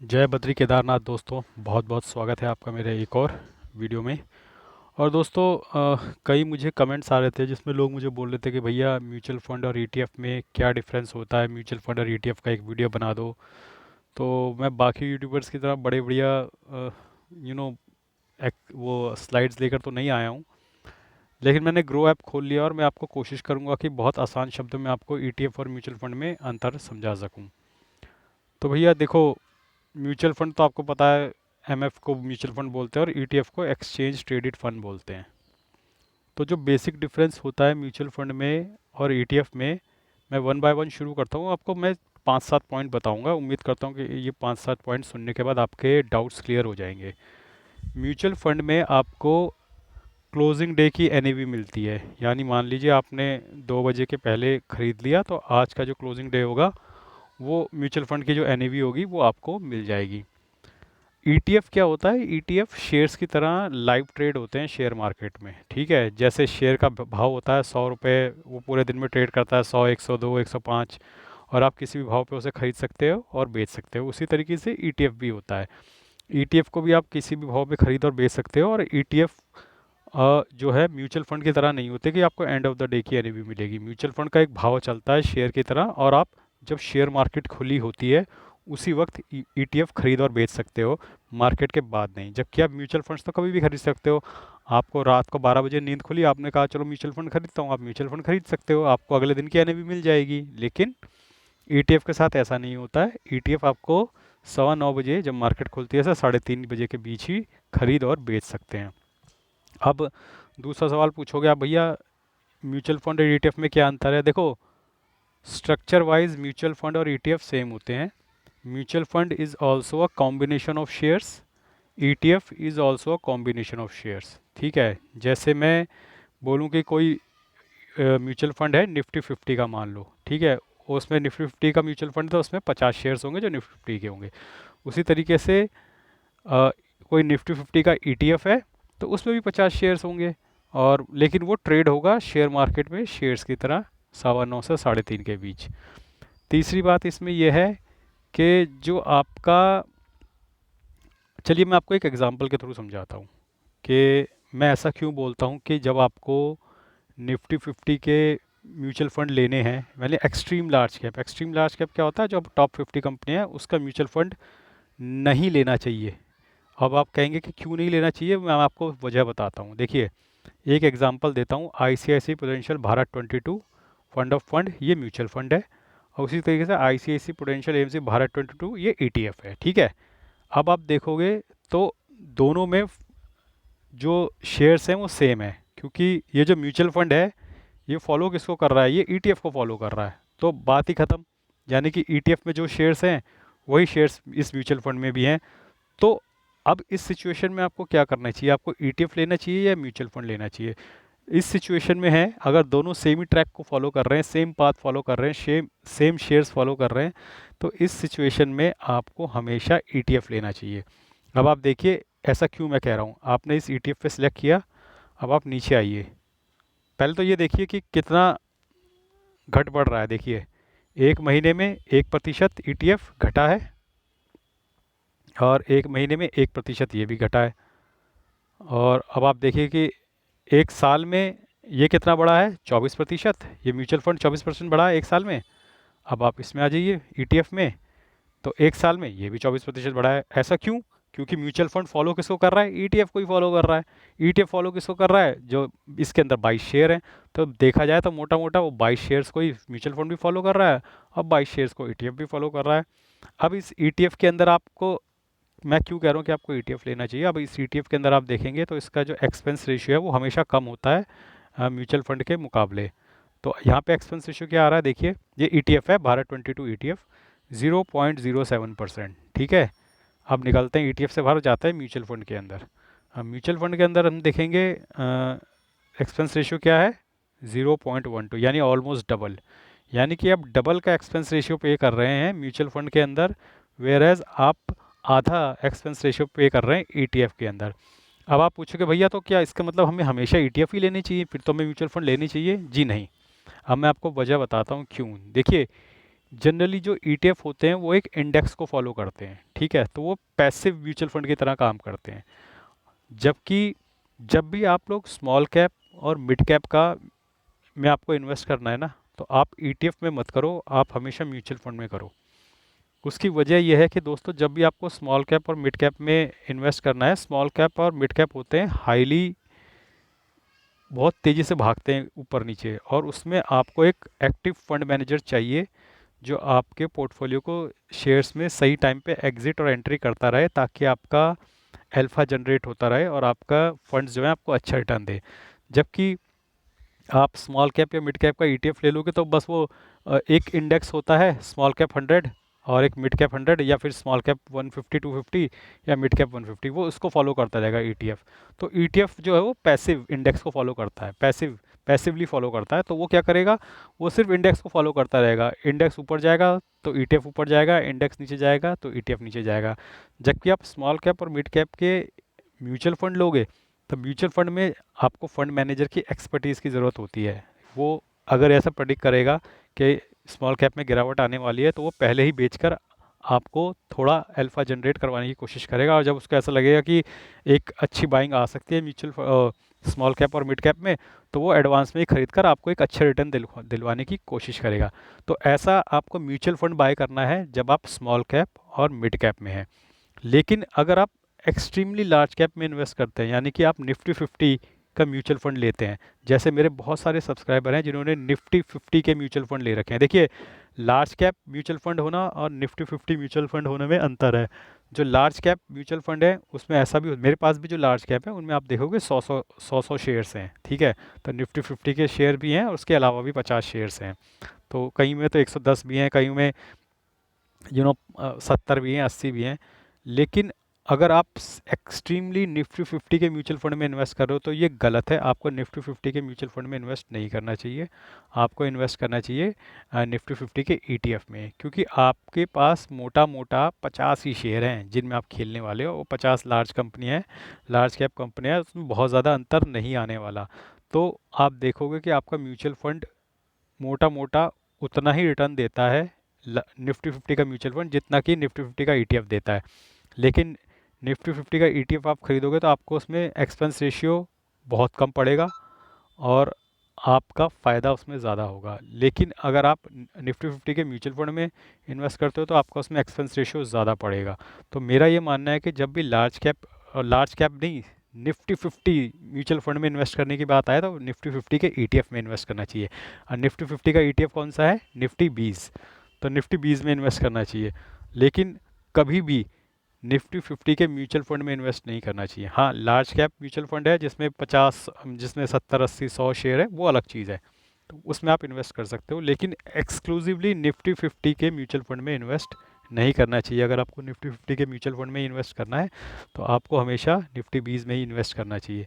जय बद्री केदारनाथ दोस्तों, बहुत बहुत स्वागत है आपका मेरे एक और वीडियो में। और दोस्तों, कई मुझे कमेंट्स आ रहे थे जिसमें लोग मुझे बोल रहे थे कि भैया म्यूचुअल फंड और ईटीएफ में क्या डिफरेंस होता है, म्यूचुअल फंड और ईटीएफ का एक वीडियो बना दो। तो मैं बाकी यूट्यूबर्स की तरह बड़े बढ़िया यू नो वो स्लाइड्स लेकर तो नहीं आया हूँ, लेकिन मैंने ग्रो ऐप खोल लिया और मैं आपको कोशिश करूँगा कि बहुत आसान शब्दों में आपको ईटीएफ और म्यूचुअल फंड में अंतर समझा सकूँ। तो भैया देखो, म्यूचुअल फंड तो आपको पता है, एमएफ को म्यूचुअल फंड बोलते हैं और ईटीएफ को एक्सचेंज ट्रेडेड फंड बोलते हैं। तो जो बेसिक डिफरेंस होता है म्यूचुअल फंड में और ईटीएफ में, मैं वन बाय वन शुरू करता हूँ। आपको मैं 5-7 पॉइंट बताऊंगा। उम्मीद करता हूँ कि ये 5-7 पॉइंट सुनने के बाद आपके डाउट्स क्लियर हो जाएंगे। म्यूचुअल फंड में आपको क्लोजिंग डे की एनएवी मिलती है, यानी मान लीजिए आपने 2 बजे के पहले ख़रीद लिया तो आज का जो क्लोजिंग डे होगा वो म्यूचुअल फंड की जो एनएवी होगी वो आपको मिल जाएगी। ईटीएफ क्या होता है? ईटीएफ शेयर्स की तरह लाइव ट्रेड होते हैं शेयर मार्केट में, ठीक है। जैसे शेयर का भाव होता है 100 रुपये, वो पूरे दिन में ट्रेड करता है 100, 102, 105, और आप किसी भी भाव पे उसे खरीद सकते हो और बेच सकते हो। उसी तरीके से ईटीएफ भी होता है। ईटीएफ को भी आप किसी भी भाव पे खरीद और बेच सकते हो। और ईटीएफ जो है म्यूचुअल फंड की तरह नहीं होते कि आपको एंड ऑफ द डे की एनएवी मिलेगी। म्यूचुअल फंड का एक भाव चलता है शेयर की तरह, और आप जब शेयर मार्केट खुली होती है उसी वक्त ईटीएफ खरीद और बेच सकते हो, मार्केट के बाद नहीं। जबकि आप म्यूचुअल फंड्स तो कभी भी खरीद सकते हो। आपको रात को 12 बजे नींद खुली, आपने कहा चलो म्यूचुअल फंड खरीदता हूँ, आप म्यूचुअल फंड खरीद सकते हो, आपको अगले दिन की एनएवी मिल जाएगी। लेकिन ईटीएफ के साथ ऐसा नहीं होता है। ईटीएफ आपको 9:15 बजे जब मार्केट खुलती है से 3:30 बजे के बीच ही खरीद और बेच सकते हैं। अब दूसरा सवाल पूछोगे आप, भैया म्यूचुअल फंड और ईटीएफ में क्या अंतर है? देखो, स्ट्रक्चर वाइज म्यूचुअल फंड और ईटीएफ सेम होते हैं। Mutual fund is also a combination of shares, ETF is also a combination of shares, ठीक है। जैसे मैं बोलूँ कि कोई म्यूचुअल फंड है निफ्टी 50 का, मान लो, ठीक है। उसमें निफ्टी 50 का म्यूचुअल फंड, तो उसमें 50 शेयर्स होंगे जो निफ्टी 50 के होंगे। उसी तरीके से कोई निफ्टी 50 का ईटीएफ है तो उसमें भी 50 शेयर्स होंगे, और लेकिन वो ट्रेड होगा शेयर मार्केट में शेयर्स की तरह 9:15 से 3:30 के बीच। तीसरी बात इसमें यह है कि जो आपका, चलिए मैं आपको एक एग्जांपल के थ्रू समझाता हूँ कि मैं ऐसा क्यों बोलता हूँ कि जब आपको निफ्टी 50 के म्यूचुअल फंड लेने हैं, मैंने एक्सट्रीम लार्ज कैप क्या होता है, जो टॉप 50 कंपनी है उसका म्यूचुअल फंड नहीं लेना चाहिए। अब आप कहेंगे कि क्यों नहीं लेना चाहिए, मैं आपको वजह बताता हूँ। देखिए, एक एग्जांपल देता हूँ, ICICI prudential Bharat 22 fund of fund, ये म्यूचुअल फंड है। और उसी तरीके से आईसीआईसी प्रूडेंशियल एएमसी भारत 22 ये ईटीएफ है, ठीक है। अब आप देखोगे तो दोनों में जो शेयर्स हैं वो सेम है, क्योंकि ये जो म्यूचुअल फंड है ये फॉलो किसको कर रहा है? ये ईटीएफ को फॉलो कर रहा है। तो बात ही ख़त्म। यानी कि ईटीएफ में जो शेयर्स हैं वही शेयर्स इस म्यूचुअल फंड में भी हैं। तो अब इस सिचुएशन में आपको क्या करना चाहिए? आपको ईटीएफ लेना चाहिए या म्यूचुअल फंड लेना चाहिए? इस सिचुएशन में है, अगर दोनों सेम ही ट्रैक को फॉलो कर रहे हैं, सेम पाथ फॉलो कर रहे हैं, सेम शेयर्स फॉलो कर रहे हैं, तो इस सिचुएशन में आपको हमेशा ईटीएफ लेना चाहिए। अब आप देखिए ऐसा क्यों मैं कह रहा हूँ। आपने इस ईटीएफ पे सिलेक्ट किया, अब आप नीचे आइए। पहले तो ये देखिए कि कितना घट बढ़ रहा है। देखिए, एक महीने में 1% ईटीएफ घटा है, और एक महीने में 1% ये भी घटा है। और अब आप देखिए कि एक साल में ये कितना बढ़ा है? 24%। ये म्यूचुअल फंड 24% बढ़ा है एक साल में। अब आप इसमें आ जाइए ईटीएफ में, तो एक साल में ये भी 24% बढ़ा है। ऐसा क्यों? क्योंकि म्यूचुअल फंड फॉलो किसको कर रहा है? ईटीएफ को ही फॉलो कर रहा है। ईटीएफ फॉलो किसको कर रहा है? जो इसके अंदर 22 शेयर हैं। तो देखा जाए तो मोटा मोटा वो 22 शेयर्स को ही म्यूचुअल फंड भी फॉलो कर रहा है, और 22 शेयर्स को ईटीएफ भी फॉलो कर रहा है। अब इस ईटीएफ के अंदर आपको, मैं क्यों कह रहा हूँ कि आपको ईटीएफ लेना चाहिए, अब इस ईटीएफ के अंदर आप देखेंगे तो इसका जो एक्सपेंस रेशियो है वो हमेशा कम होता है म्यूचुअल फंड के मुकाबले। तो यहाँ पे एक्सपेंस रेशियो क्या आ रहा है? देखिए, ये ईटीएफ है भारत 22 ईटीएफ, 0.07%, ठीक है। अब निकलते हैं ईटीएफ से बाहर, जाते हैं म्यूचुअल फंड के अंदर। म्यूचुअल फंड के अंदर हम देखेंगे एक्सपेंस रेशियो क्या है? 0.12, यानी ऑलमोस्ट डबल। यानी कि आप डबल का एक्सपेंस रेशियो पे कर रहे हैं म्यूचुअल फंड के अंदर, वेयर एज आप आधा एक्सपेंस रेशियो पे कर रहे हैं ईटीएफ के अंदर। अब आप पूछोगे भैया तो क्या इसका मतलब हमें हमेशा ईटीएफ ही लेनी चाहिए, फिर तो हमें म्यूचुअल फंड लेनी चाहिए? जी नहीं। अब मैं आपको वजह बताता हूँ क्यों। देखिए, जनरली जो ईटीएफ होते हैं वो एक इंडेक्स को फॉलो करते हैं, ठीक है, तो वो पैसिव म्यूचुअल फंड की तरह काम करते हैं। जबकि जब भी आप लोग स्मॉल कैप और मिड कैप का में आपको इन्वेस्ट करना है ना, तो आप ईटीएफ में मत करो, आप हमेशा म्यूचुअल फंड में करो। उसकी वजह यह है कि दोस्तों जब भी आपको स्मॉल कैप और मिड कैप में इन्वेस्ट करना है, स्मॉल कैप और मिड कैप होते हैं हाईली, बहुत तेज़ी से भागते हैं ऊपर नीचे, और उसमें आपको एक एक्टिव फंड मैनेजर चाहिए जो आपके पोर्टफोलियो को शेयर्स में सही टाइम पे एग्जिट और एंट्री करता रहे, ताकि आपका अल्फा जनरेट होता रहे और आपका फंड्स जो है आपको अच्छा रिटर्न दे। जबकि आप स्मॉल कैप या मिड कैप का ईटीएफ ले लोगे तो बस वो एक इंडेक्स होता है, स्मॉल कैप 100 और एक मिड कैप 100, या फिर स्मॉल कैप 150 250 या मिड कैप 150, वो उसको फॉलो करता रहेगा ईटीएफ। तो ईटीएफ जो है वो पैसिव इंडेक्स को फॉलो करता है, पैसिवली फॉलो करता है। तो वो क्या करेगा, वो सिर्फ इंडेक्स को फॉलो करता रहेगा, इंडेक्स ऊपर जाएगा तो ईटीएफ ऊपर जाएगा, इंडेक्स नीचे जाएगा तो ईटीएफ नीचे जाएगा। जबकि आप स्मॉल कैप और मिड कैप के म्यूचुअल फंड लोगे तो म्यूचुअल फंड में आपको फंड मैनेजर की एक्सपर्टीज़ की ज़रूरत होती है। वो अगर ऐसा प्रेडिक्ट करेगा कि स्मॉल कैप में गिरावट आने वाली है, तो वो पहले ही बेचकर आपको थोड़ा अल्फा जनरेट करवाने की कोशिश करेगा, और जब उसको ऐसा लगेगा कि एक अच्छी बाइंग आ सकती है म्यूचुअल स्मॉल कैप और मिड कैप में, तो वो एडवांस में ही खरीद कर आपको एक अच्छा रिटर्न दिलवाने की कोशिश करेगा। तो ऐसा आपको म्यूचुअल फंड बाय करना है जब आप स्मॉल कैप और मिड कैप में हैं। लेकिन अगर आप एक्सट्रीमली लार्ज कैप में इन्वेस्ट करते हैं, यानी कि आप निफ्टी 50 का म्यूचुअल फंड लेते हैं, जैसे मेरे बहुत सारे सब्सक्राइबर हैं जिन्होंने निफ्टी 50 के म्यूचुअल फंड ले रखे हैं। देखिए, लार्ज कैप म्यूचुअल फंड होना और निफ्टी 50 म्यूचुअल फंड होने में अंतर है। जो लार्ज कैप म्यूचुअल फंड है उसमें ऐसा भी, मेरे पास भी जो लार्ज कैप है उनमें आप देखोगे 100 शेयर्स हैं, ठीक है। तो निफ्टी 50 के शेयर भी हैं और उसके अलावा भी 50 शेयर्स हैं। तो कहीं में तो 110 भी हैं, कहीं में 70 भी हैं, 80 भी हैं। लेकिन अगर आप एक्सट्रीमली निफ्टी 50 के म्यूचुअल फंड में इन्वेस्ट कर रहे हो तो ये गलत है, आपको निफ्टी 50 के म्यूचुअल फंड में इन्वेस्ट नहीं करना चाहिए। आपको इन्वेस्ट करना चाहिए निफ्टी 50 के ईटीएफ में, क्योंकि आपके पास मोटा मोटा 50 ही शेयर हैं जिनमें आप खेलने वाले हो। वो 50 लार्ज कंपनी है, लार्ज कैप कंपनी है, उसमें बहुत ज़्यादा अंतर नहीं आने वाला। तो आप देखोगे कि आपका म्यूचुअल फंड मोटा मोटा उतना ही रिटर्न देता है निफ्टी 50 का म्यूचुअल फंड जितना कि निफ्टी 50 का ईटीएफ देता है। लेकिन निफ्टी 50 का ईटीएफ आप खरीदोगे तो आपको उसमें एक्सपेंस रेशियो बहुत कम पड़ेगा और आपका फ़ायदा उसमें ज़्यादा होगा। लेकिन अगर आप निफ्टी 50 के म्यूचुअल फंड में इन्वेस्ट करते हो तो आपका उसमें एक्सपेंस रेशियो ज़्यादा पड़ेगा। तो मेरा ये मानना है कि जब भी लार्ज कैप नहीं, निफ्टी 50 म्यूचुअल फंड में इन्वेस्ट करने की बात आए तो निफ्टी 50 के ईटीएफ में इन्वेस्ट करना चाहिए। और निफ्टी 50 का ईटीएफ कौन सा है, निफ्टी 20, तो निफ्टी 20 में इन्वेस्ट करना चाहिए। लेकिन कभी भी निफ्टी 50 के म्यूचुअल फंड में इन्वेस्ट नहीं करना चाहिए। हाँ, लार्ज कैप म्यूचुअल फंड है जिसमें 50, जिसमें 70 80 100 शेयर है, वो अलग चीज़ है, तो उसमें आप इन्वेस्ट कर सकते हो। लेकिन एक्सक्लूसिवली निफ्टी 50 के म्यूचुअल फंड में इन्वेस्ट नहीं करना चाहिए। अगर आपको निफ्टी 50 के म्यूचुअल फंड में इन्वेस्ट करना है तो आपको हमेशा निफ्टी 20 में ही इन्वेस्ट करना चाहिए।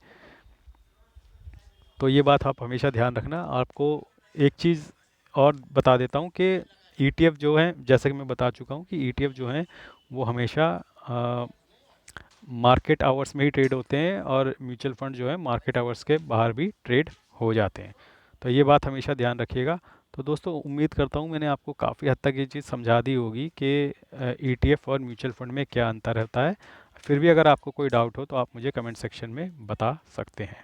तो ये बात आप हमेशा ध्यान रखना। आपको एक चीज़ और बता देता हूँ कि ईटीएफ जो है, जैसे कि मैं बता चुका हूँ कि ईटीएफ जो हैं वो हमेशा मार्केट आवर्स में ही ट्रेड होते हैं, और म्यूचुअल फंड जो है मार्केट आवर्स के बाहर भी ट्रेड हो जाते हैं। तो ये बात हमेशा ध्यान रखिएगा। तो दोस्तों, उम्मीद करता हूँ मैंने आपको काफ़ी हद तक ये चीज़ समझा दी होगी कि ईटीएफ और म्यूचुअल फंड में क्या अंतर होता है। फिर भी अगर आपको कोई डाउट हो तो आप मुझे कमेंट सेक्शन में बता सकते हैं।